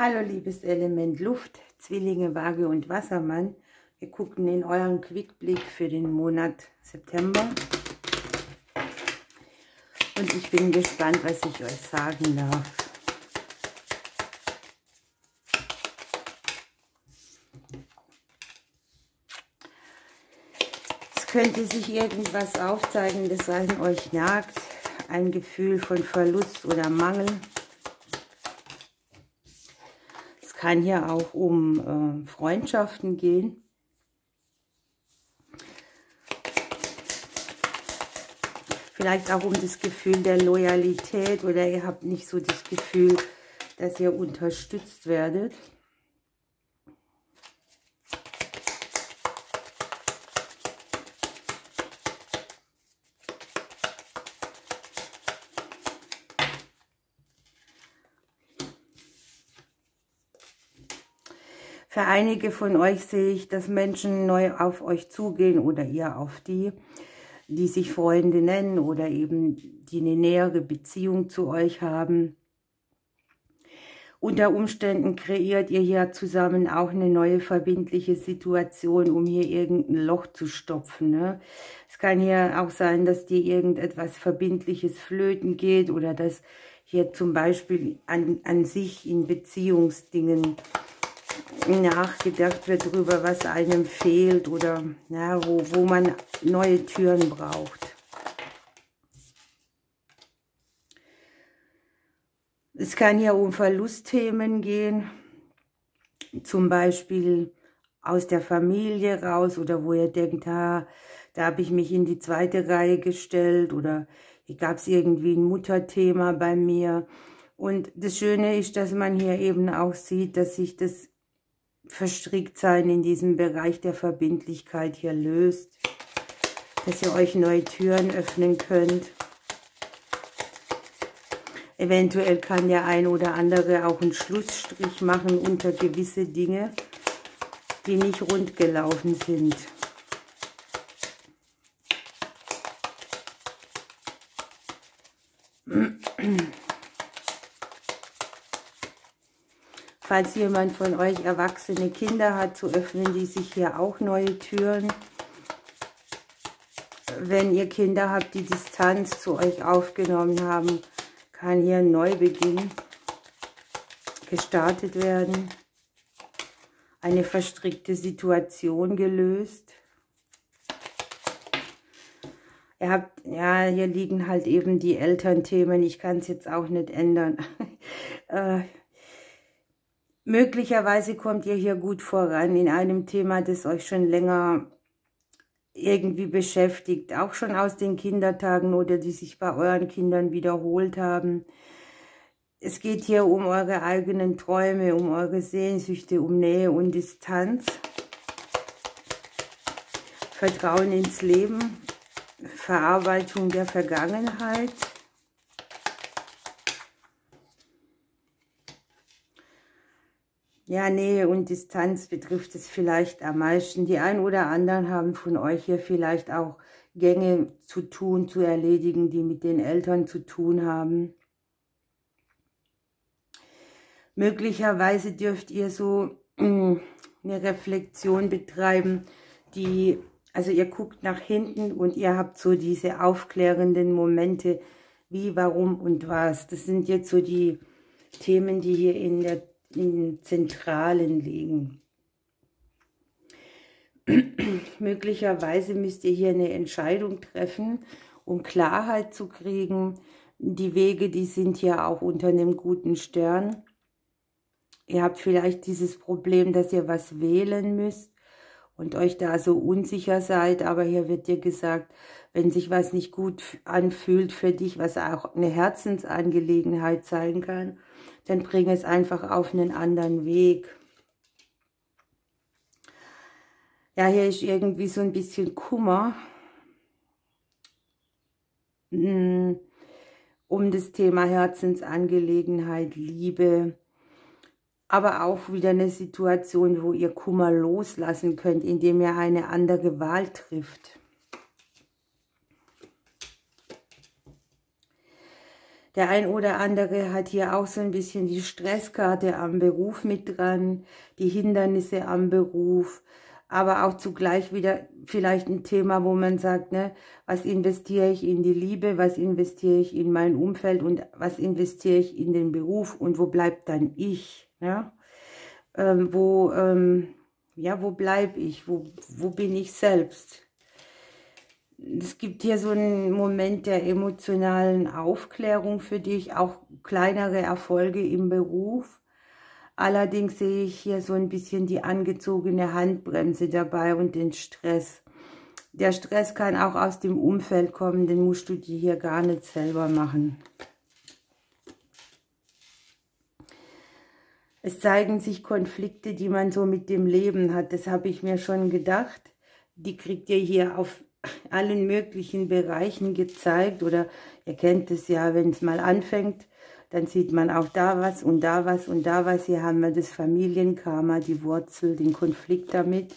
Hallo liebes Element Luft, Zwillinge, Waage und Wassermann. Wir gucken in euren Quickblick für den Monat September. Und ich bin gespannt, was ich euch sagen darf. Es könnte sich irgendwas aufzeigen, das an euch nagt. Ein Gefühl von Verlust oder Mangel. Es kann hier auch um Freundschaften gehen. Vielleicht auch um das Gefühl der Loyalität oder ihr habt nicht so das Gefühl, dass ihr unterstützt werdet. Für einige von euch sehe ich, dass Menschen neu auf euch zugehen oder ihr auf die sich Freunde nennen oder eben die eine nähere Beziehung zu euch haben. Unter Umständen kreiert ihr hier zusammen auch eine neue verbindliche Situation, um hier irgendein Loch zu stopfen. Ne? Es kann hier auch sein, dass dir irgendetwas Verbindliches flöten geht oder dass hier zum Beispiel an sich in Beziehungsdingen nachgedacht wird darüber, was einem fehlt oder ja, wo man neue Türen braucht. Es kann hier um Verlustthemen gehen, zum Beispiel aus der Familie raus oder wo ihr denkt, da habe ich mich in die zweite Reihe gestellt oder hier gab es irgendwie ein Mutterthema bei mir. Und das Schöne ist, dass man hier eben auch sieht, dass sich das Verstricktsein in diesem Bereich der Verbindlichkeit hier löst, dass ihr euch neue Türen öffnen könnt. Eventuell kann der ein oder andere auch einen Schlussstrich machen unter gewisse Dinge, die nicht rund gelaufen sind. Falls jemand von euch erwachsene Kinder hat, so öffnen die sich hier auch neue Türen. Wenn ihr Kinder habt, die Distanz zu euch aufgenommen haben, kann hier ein Neubeginn gestartet werden. Eine verstrickte Situation gelöst. Ihr habt, ja, hier liegen halt eben die Elternthemen. Ich kann es jetzt auch nicht ändern. Möglicherweise kommt ihr hier gut voran in einem Thema, das euch schon länger irgendwie beschäftigt, auch schon aus den Kindertagen oder die sich bei euren Kindern wiederholt haben. Es geht hier um eure eigenen Träume, um eure Sehnsüchte, um Nähe und Distanz. Vertrauen ins Leben, Verarbeitung der Vergangenheit. Ja, Nähe und Distanz betrifft es vielleicht am meisten. Die einen oder anderen haben von euch hier vielleicht auch Gänge zu tun, zu erledigen, die mit den Eltern zu tun haben. Möglicherweise dürft ihr so eine Reflexion betreiben, also ihr guckt nach hinten und ihr habt so diese aufklärenden Momente, wie, warum und was. Das sind jetzt so die Themen, die hier in Zentralen liegen. Möglicherweise müsst ihr hier eine Entscheidung treffen, um Klarheit zu kriegen. Die Wege, die sind hier auch unter einem guten Stern. Ihr habt vielleicht dieses Problem, dass ihr was wählen müsst und euch da so unsicher seid, aber hier wird dir gesagt, wenn sich was nicht gut anfühlt für dich, was auch eine Herzensangelegenheit sein kann, dann bring es einfach auf einen anderen Weg. Ja, hier ist irgendwie so ein bisschen Kummer um das Thema Herzensangelegenheit, Liebe, aber auch wieder eine Situation, wo ihr Kummer loslassen könnt, indem ihr eine andere Wahl trifft. Der ein oder andere hat hier auch so ein bisschen die Stresskarte am Beruf mit dran, die Hindernisse am Beruf, aber auch zugleich wieder vielleicht ein Thema, wo man sagt, ne, was investiere ich in die Liebe, was investiere ich in mein Umfeld und was investiere ich in den Beruf und wo bleibt dann ich, ja? Ja, wo bleibe ich, wo bin ich selbst? Es gibt hier so einen Moment der emotionalen Aufklärung für dich, auch kleinere Erfolge im Beruf. Allerdings sehe ich hier so ein bisschen die angezogene Handbremse dabei und den Stress. Der Stress kann auch aus dem Umfeld kommen, den musst du dir hier gar nicht selber machen. Es zeigen sich Konflikte, die man so mit dem Leben hat. Das habe ich mir schon gedacht. Die kriegt ihr hier auf allen möglichen Bereichen gezeigt. Oder ihr kennt es ja, wenn es mal anfängt, dann sieht man auch da was und da was und da was. Hier haben wir das Familienkarma, die Wurzel, den Konflikt damit.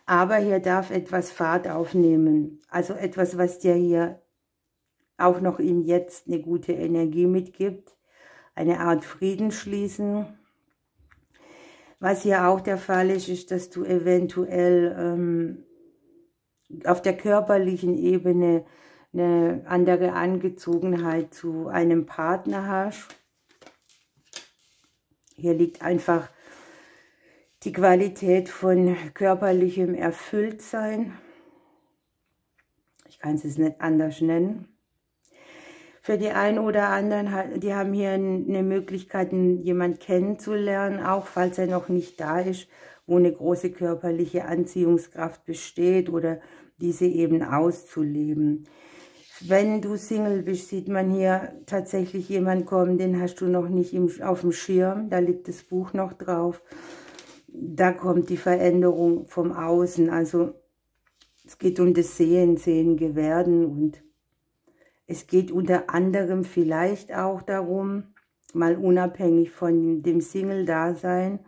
Aber hier darf etwas Fahrt aufnehmen. Also etwas, was dir hier auch noch im Jetzt eine gute Energie mitgibt. Eine Art Frieden schließen. Was hier auch der Fall ist, ist, dass du eventuell auf der körperlichen Ebene eine andere Angezogenheit zu einem Partner hast. Hier liegt einfach die Qualität von körperlichem Erfülltsein. Ich kann es nicht anders nennen. Für die einen oder anderen, die haben hier eine Möglichkeit, jemanden kennenzulernen, auch falls er noch nicht da ist, wo eine große körperliche Anziehungskraft besteht oder diese eben auszuleben. Wenn du Single bist, sieht man hier tatsächlich jemanden kommen, den hast du noch nicht auf dem Schirm, da liegt das Buch noch drauf. Da kommt die Veränderung vom Außen, also es geht um das Sehen, Sehende werden und es geht unter anderem vielleicht auch darum, mal unabhängig von dem Single-Dasein,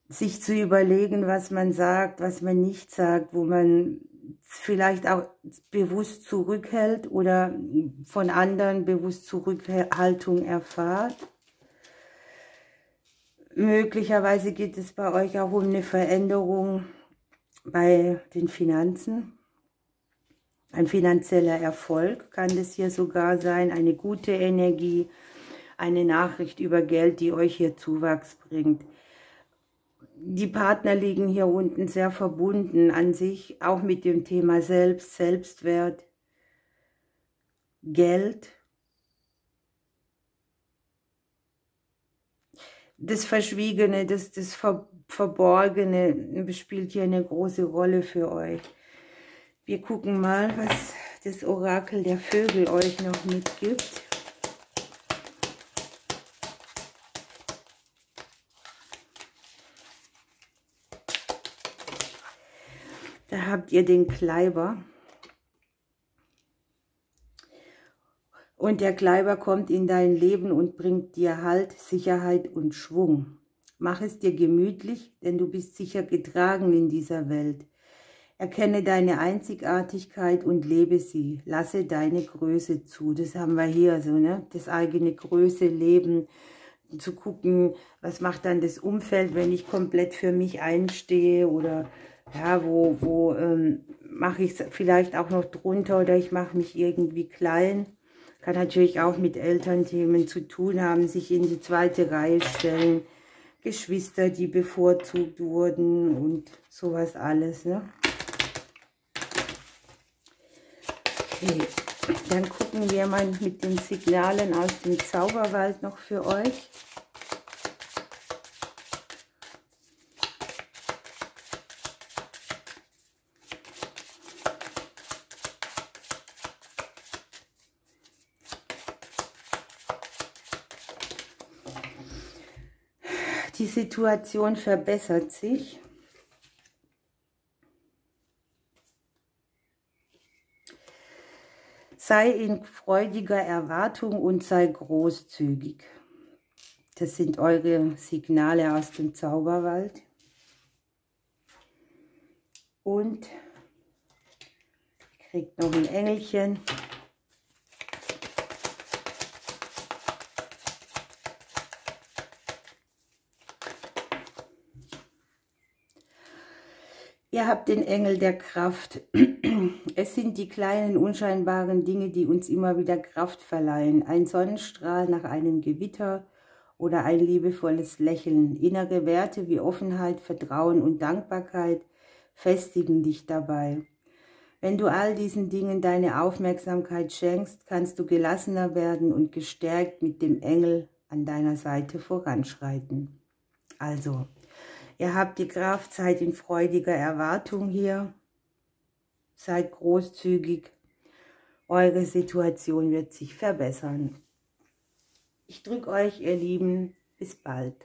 sich zu überlegen, was man sagt, was man nicht sagt, wo man vielleicht auch bewusst zurückhält oder von anderen bewusst Zurückhaltung erfahrt. Möglicherweise geht es bei euch auch um eine Veränderung bei den Finanzen. Ein finanzieller Erfolg kann das hier sogar sein, eine gute Energie, eine Nachricht über Geld, die euch hier Zuwachs bringt. Die Partner liegen hier unten sehr verbunden an sich, auch mit dem Thema Selbst, Selbstwert, Geld. Das Verschwiegene, das Verborgene spielt hier eine große Rolle für euch. Wir gucken mal, was das Orakel der Vögel euch noch mitgibt. Da habt ihr den Kleiber. Und der Kleiber kommt in dein Leben und bringt dir Halt, Sicherheit und Schwung. Mach es dir gemütlich, denn du bist sicher getragen in dieser Welt. Erkenne deine Einzigartigkeit und lebe sie. Lasse deine Größe zu. Das haben wir hier so, ne? Das eigene Größe leben, zu gucken, was macht dann das Umfeld, wenn ich komplett für mich einstehe oder ja, wo mache ich es vielleicht auch noch drunter oder ich mache mich irgendwie klein. Kann natürlich auch mit Elternthemen zu tun haben, sich in die zweite Reihe stellen, Geschwister, die bevorzugt wurden und sowas alles, ne? Okay, dann gucken wir mal mit den Signalen aus dem Zauberwald noch für euch. Die Situation verbessert sich. Sei in freudiger Erwartung und sei großzügig. Das sind eure Signale aus dem Zauberwald. Und ihr kriegt noch ein Engelchen. Ihr habt den Engel der Kraft. Es sind die kleinen, unscheinbaren Dinge, die uns immer wieder Kraft verleihen. Ein Sonnenstrahl nach einem Gewitter oder ein liebevolles Lächeln. Innere Werte wie Offenheit, Vertrauen und Dankbarkeit festigen dich dabei. Wenn du all diesen Dingen deine Aufmerksamkeit schenkst, kannst du gelassener werden und gestärkt mit dem Engel an deiner Seite voranschreiten. Also, ihr habt die Kraft, seid in freudiger Erwartung hier, seid großzügig, eure Situation wird sich verbessern. Ich drücke euch, ihr Lieben, bis bald.